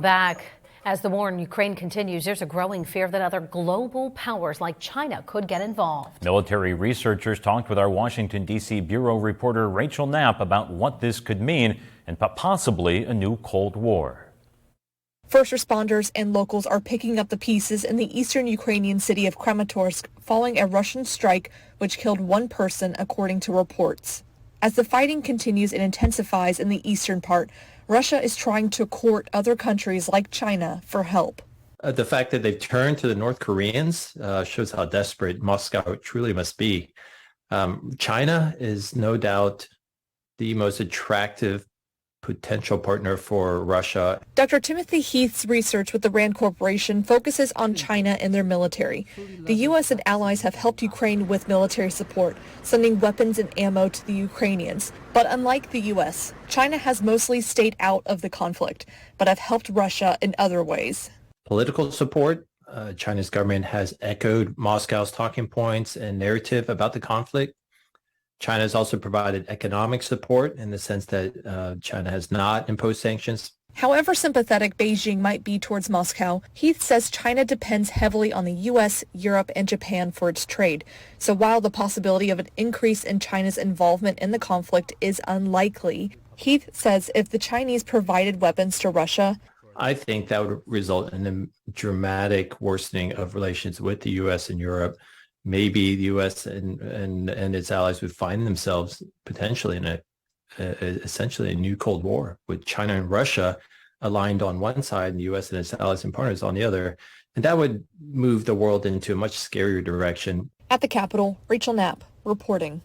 Back. As the war in Ukraine continues, there's a growing fear that other global powers like China could get involved. Military researchers talked with our Washington, D.C. bureau reporter Rachel Knapp about what this could mean and possibly a new Cold War. First responders and locals are picking up the pieces in the eastern Ukrainian city of Kramatorsk following a Russian strike which killed one person, according to reports. As the fighting continues and intensifies in the eastern part, Russia is trying to court other countries like China for help. The fact that they've turned to the North Koreans shows how desperate Moscow truly must be. China is no doubt the most attractive potential partner for Russia. Dr. Timothy Heath's research with the RAND Corporation focuses on China and their military. The U.S. and allies have helped Ukraine with military support, sending weapons and ammo to the Ukrainians. But unlike the U.S., China has mostly stayed out of the conflict, but have helped Russia in other ways. Political support. China's government has echoed Moscow's talking points and narrative about the conflict. China has also provided economic support in the sense that China has not imposed sanctions. However sympathetic Beijing might be towards Moscow, Heath says China depends heavily on the U.S., Europe, and Japan for its trade. So while the possibility of an increase in China's involvement in the conflict is unlikely, Heath says if the Chinese provided weapons to Russia, I think that would result in a dramatic worsening of relations with the U.S. and Europe. Maybe the U.S. and its allies would find themselves potentially in essentially a new Cold War with China and Russia aligned on one side and the U.S. and its allies and partners on the other. And that would move the world into a much scarier direction. At the Capitol, Rachel Knapp reporting.